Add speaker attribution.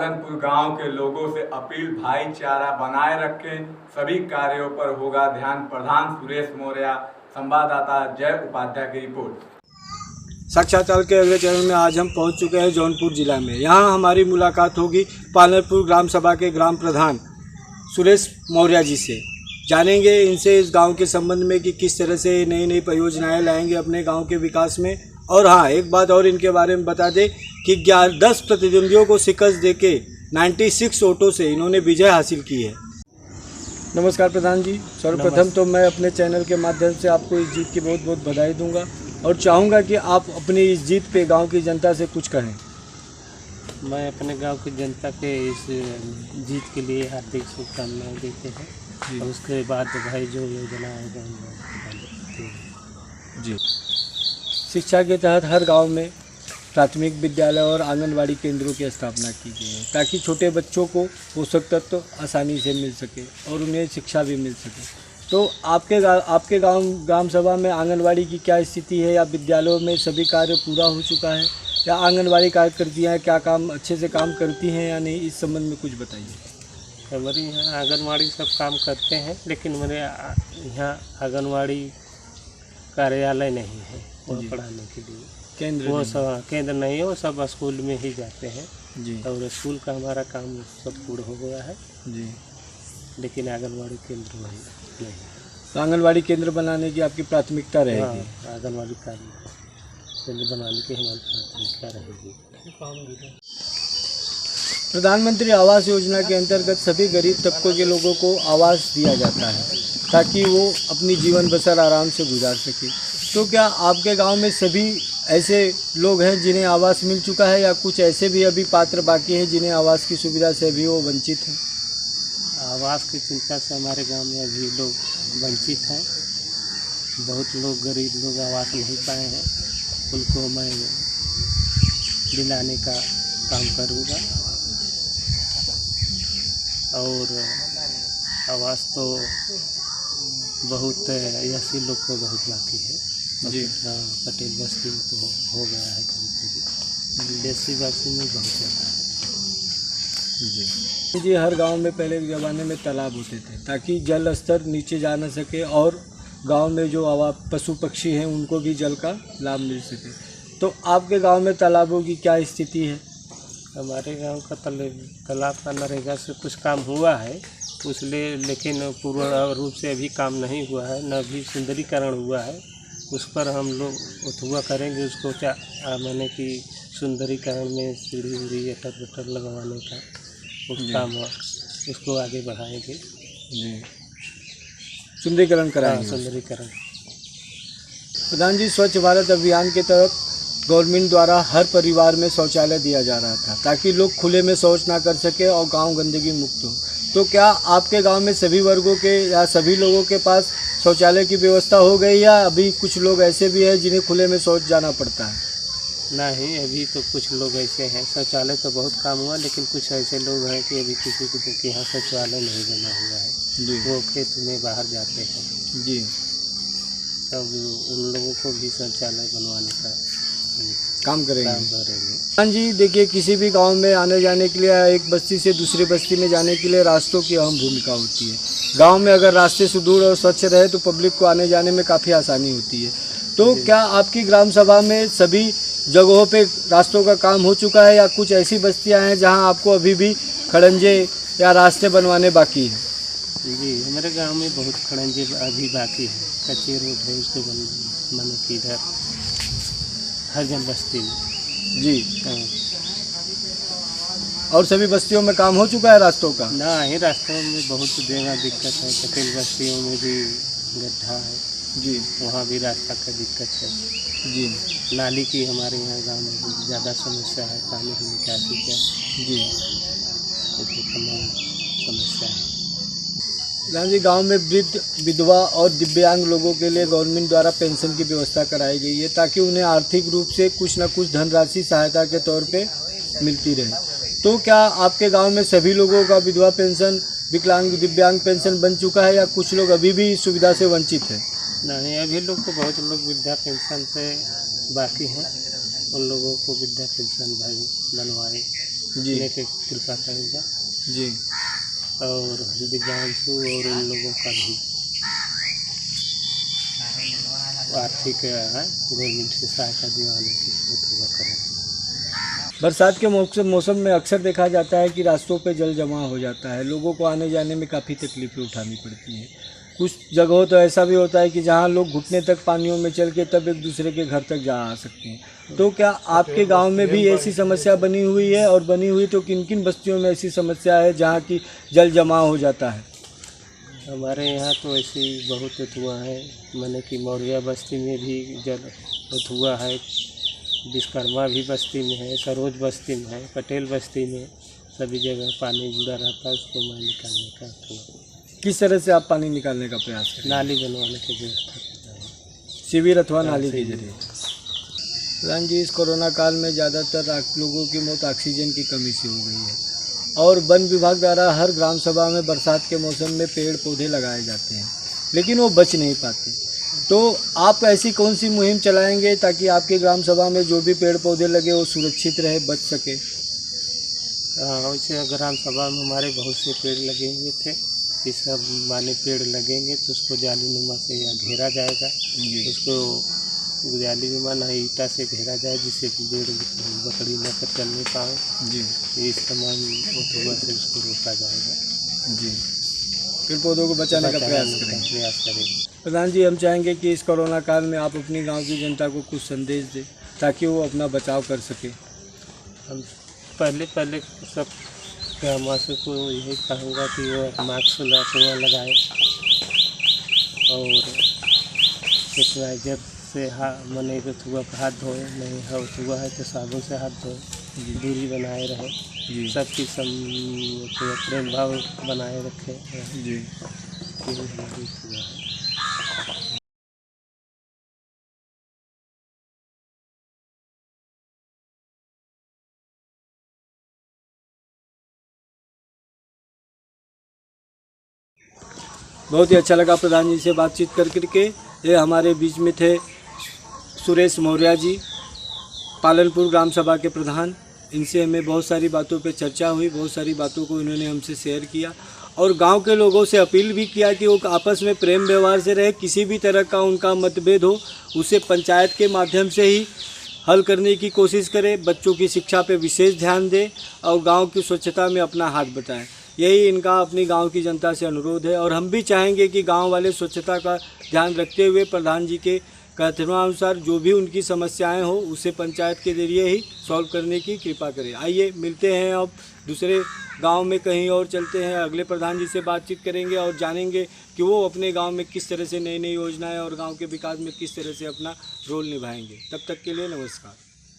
Speaker 1: पालनपुर गांव के लोगों से अपील, भाईचारा बनाए रखें, सभी कार्यों पर होगा ध्यान। प्रधान सुरेश मौर्य, संवाददाता जय उपाध्याय की रिपोर्ट।
Speaker 2: साक्षात्कार के अगले चरण में आज हम पहुंच चुके हैं जौनपुर जिला में। यहां हमारी मुलाकात होगी पालनपुर ग्राम सभा के ग्राम प्रधान सुरेश मौर्य जी से। जानेंगे इनसे इस गांव के संबंध में कि किस तरह से नई नई परियोजनाएं लाएंगे अपने गांव के विकास में। और हाँ, एक बात और इनके बारे में बता दें कि 10 प्रतिद्वंदियों को शिकस्त देके 96 वोटों से इन्होंने विजय हासिल की है। नमस्कार प्रधान जी। सर्वप्रथम तो मैं अपने चैनल के माध्यम से आपको इस जीत की बहुत बहुत बधाई दूंगा और चाहूँगा कि आप अपनी इस जीत पे गांव की जनता से कुछ कहें।
Speaker 3: मैं अपने गांव की जनता के इस जीत के लिए हार्दिक शुभकामनाएं देते हैं और उसके बाद भाई जो योजना आएगा
Speaker 2: जी। शिक्षा के तहत हर गांव में प्राथमिक विद्यालय और आंगनवाड़ी केंद्रों की स्थापना की गई है ताकि छोटे बच्चों को पोषक तत्व आसानी से मिल सके और उन्हें शिक्षा भी मिल सके। तो आपके गांव ग्राम सभा में आंगनवाड़ी की क्या स्थिति है, या विद्यालयों में सभी कार्य पूरा हो चुका है, या आंगनवाड़ी कार्यकर्तियाँ क्या काम अच्छे से काम करती हैं या नहीं, इस संबंध में कुछ बताइए।
Speaker 3: हमारे यहाँ आंगनवाड़ी सब काम करते हैं, लेकिन मेरे यहाँ आंगनवाड़ी कार्यालय नहीं है और पढ़ाने के लिए वो सब केंद्र नहीं है, वो सब स्कूल में ही जाते हैं
Speaker 2: जी।
Speaker 3: और स्कूल का हमारा काम सब पूरा हो गया है
Speaker 2: जी,
Speaker 3: लेकिन आंगनवाड़ी केंद्र नहीं।
Speaker 2: तो आंगनवाड़ी केंद्र बनाने की आपकी प्राथमिकता रहेगी।
Speaker 3: हाँ, आंगनवाड़ी केंद्र बनाने की हमारी प्राथमिकता रहेगी।
Speaker 2: प्रधानमंत्री आवास योजना के अंतर्गत सभी गरीब तबकों के लोगों को आवास दिया जाता है ताकि वो अपनी जीवन बसर आराम से गुजार सके। तो क्या आपके गांव में सभी ऐसे लोग हैं जिन्हें आवास मिल चुका है, या कुछ ऐसे भी अभी पात्र बाकी हैं जिन्हें आवास की सुविधा से भी वो वंचित हैं?
Speaker 3: आवास की चिंता से हमारे गांव में अभी लोग वंचित हैं। बहुत लोग गरीब लोग आवास नहीं पाए हैं, उनको मैं दिलाने का काम करूँगा। और आवास तो बहुत ऐसे लोग को बहुत बाकी है जी। हाँ, पटेल बस्ती में तो हो गया है कभी, देसी बस्ती में बहुत ज़्यादा है
Speaker 2: जी। हर गांव में पहले के ज़माने में तालाब होते थे ताकि जल स्तर नीचे जा न सके और गांव में जो पशु पक्षी हैं उनको भी जल का लाभ मिल सके। तो आपके गांव में तालाबों की क्या स्थिति है?
Speaker 3: हमारे गांव का तालाब का नरेगा से कुछ काम हुआ है उसलिए, लेकिन पूर्ण रूप से अभी काम नहीं हुआ है, न भी सुंदरीकरण हुआ है। उस पर हम लोग उठुआ करेंगे उसको, क्या मैंने कि सुंदरीकरण में सीढ़ी उड़ी गटर वटर लगवाने का काम उसको आगे बढ़ाएंगे
Speaker 2: जी। सुंदरीकरण कराएंगे।
Speaker 3: सुंदरीकरण।
Speaker 2: प्रधान जी, स्वच्छ भारत अभियान के तहत गवर्नमेंट द्वारा हर परिवार में शौचालय दिया जा रहा था ताकि लोग खुले में शौच ना कर सके और गांव गंदगी मुक्त हो। तो क्या आपके गांव में सभी वर्गों के या सभी लोगों के पास शौचालय की व्यवस्था हो गई, या अभी कुछ लोग ऐसे भी हैं जिन्हें खुले में शौच जाना पड़ता है?
Speaker 3: नहीं, अभी तो कुछ लोग ऐसे हैं, शौचालय तो बहुत काम हुआ, लेकिन कुछ ऐसे लोग हैं कि अभी किसी के यहाँ शौचालय नहीं बना हुआ है जी। वो खेत में बाहर जाते हैं
Speaker 2: जी,
Speaker 3: तब उन लोगों को भी शौचालय बनवाने का
Speaker 2: काम करेंगे। हाँ जी, देखिए, किसी भी गांव में आने जाने के लिए, एक बस्ती से दूसरी बस्ती में जाने के लिए रास्तों की अहम भूमिका होती है। गांव में अगर रास्ते सुदूर और स्वच्छ रहे तो पब्लिक को आने जाने में काफ़ी आसानी होती है। तो क्या आपकी ग्राम सभा में सभी जगहों पे रास्तों का काम हो चुका है, या कुछ ऐसी बस्तियां हैं जहां आपको अभी भी खड़ंजे या रास्ते बनवाने बाकी हैं?
Speaker 3: जी, हमारे गांव में बहुत खड़ंजे अभी बाकी है, कच्चे रोड है, उसको बने की इधर हरजन बस्ती में
Speaker 2: जी।
Speaker 3: हाँ।
Speaker 2: और सभी बस्तियों में काम हो चुका है रास्तों का?
Speaker 3: नहीं, रास्तों में बहुत जगह दिक्कत है, पटेल बस्तियों में भी गड्ढा है
Speaker 2: जी, वहाँ
Speaker 3: भी रास्ता का दिक्कत है
Speaker 2: जी।
Speaker 3: नाली की हमारे यहाँ गांव में ज़्यादा समस्या है, पानी की निकासी का
Speaker 2: जी,
Speaker 3: तमाम समस्या है।
Speaker 2: जी, गांव में वृद्ध, विधवा और दिव्यांग लोगों के लिए गवर्नमेंट द्वारा पेंशन की व्यवस्था कराई गई है ताकि उन्हें आर्थिक रूप से कुछ न कुछ धनराशि सहायता के तौर पे मिलती रहे। तो क्या आपके गांव में सभी लोगों का विधवा पेंशन, विकलांग, दिव्यांग पेंशन बन चुका है, या कुछ लोग अभी भी इस सुविधा से वंचित हैं?
Speaker 3: नहीं, अभी लोग तो बहुत लोग वृद्धा पेंशन से बाकी हैं, उन लोगों को वृद्धा पेंशन भाई बनवाए
Speaker 2: जी।
Speaker 3: उन्हीं की कृपा करूँगा।
Speaker 2: जी।
Speaker 3: और दिव्यांशु और इन लोगों का भी आर्थिक है गवर्नमेंट से सहायता दिलाने की हुआ करें।
Speaker 2: बरसात के मौसम में अक्सर देखा जाता है कि रास्तों पे जल जमा हो जाता है, लोगों को आने जाने में काफ़ी तकलीफें उठानी पड़ती हैं। कुछ जगहों तो ऐसा भी होता है कि जहाँ लोग घुटने तक पानियों में चल के तब एक दूसरे के घर तक जा आ सकते हैं। तो क्या आपके गांव में भी ऐसी समस्या बनी हुई है, और बनी हुई तो किन किन बस्तियों में ऐसी समस्या है जहाँ की जल जमा हो जाता है?
Speaker 3: हमारे यहाँ तो ऐसी बहुत हुआ है, मैंने कि मौर्या बस्ती में भी जल हुआ है, विश्वकर्मा भी बस्ती में है, सरोज बस्ती में है, पटेल बस्ती में, सभी जगह पानी जुड़ा रहता है। उसको मैं निकालने का तो
Speaker 2: किस तरह से आप पानी निकालने का प्रयास करें?
Speaker 3: नाली बनवाने की व्यवस्था करना है।
Speaker 2: शिविर अथवा नाली के जरिए। प्रधान जी, इस कोरोना काल में ज़्यादातर लोगों की मौत ऑक्सीजन की कमी से हो गई है, और वन विभाग द्वारा हर ग्राम सभा में बरसात के मौसम में पेड़ पौधे लगाए जाते हैं, लेकिन वो बच नहीं पाते। तो आप ऐसी कौन सी मुहिम चलाएंगे ताकि आपके ग्राम सभा में जो भी पेड़ पौधे लगे वो सुरक्षित रहे, बच सके?
Speaker 3: वैसे ग्राम सभा में हमारे बहुत से पेड़ लगे हुए थे, ये सब माने पेड़ लगेंगे तो उसको जालीनुमा से या घेरा जाएगा। उसको जालीनुमा ना ईटा से घेरा जाए जिससे पेड़ बकरी न कर चल नहीं पाए।
Speaker 2: जी।
Speaker 3: इस तमाम उठुआ से उसको रोका जाएगा।
Speaker 2: जी, पेड़ पौधों को बचाने का प्रयास
Speaker 3: करेंगे।
Speaker 2: प्रधान जी, हम चाहेंगे कि इस कोरोना काल में आप अपनी गांव की जनता को कुछ संदेश दें ताकि वो अपना बचाव कर सके।
Speaker 3: हम पहले सब ग्रामवासियों को यही कहूँगा कि वो मास्क लगाए और सैनिटाइजर से मने हुआ हाथ धोए, नहीं हुआ है तो साबुन से हाथ धोए, दूरी बनाए रहे, सबकी प्रेम भाव बनाए रखें।
Speaker 2: जी।
Speaker 3: यही हमारी हुआ है।
Speaker 2: बहुत ही अच्छा लगा प्रधान जी से बातचीत करके। ये हमारे बीच में थे सुरेश मौर्य जी, पालनपुर ग्राम सभा के प्रधान। इनसे हमें बहुत सारी बातों पे चर्चा हुई, बहुत सारी बातों को इन्होंने हमसे शेयर किया, और गांव के लोगों से अपील भी किया कि वो आपस में प्रेम व्यवहार से रहे। किसी भी तरह का उनका मतभेद हो उसे पंचायत के माध्यम से ही हल करने की कोशिश करें, बच्चों की शिक्षा पे विशेष ध्यान दें और गांव की स्वच्छता में अपना हाथ बटाएं। यही इनका अपनी गांव की जनता से अनुरोध है, और हम भी चाहेंगे कि गांव वाले स्वच्छता का ध्यान रखते हुए प्रधान जी के कथनानुसार जो भी उनकी समस्याएं हो उसे पंचायत के जरिए ही सॉल्व करने की कृपा करें। आइए मिलते हैं, अब दूसरे गांव में कहीं और चलते हैं, अगले प्रधान जी से बातचीत करेंगे और जानेंगे कि वो अपने गांव में किस तरह से नई नई योजनाएं और गांव के विकास में किस तरह से अपना रोल निभाएंगे। तब तक के लिए नमस्कार।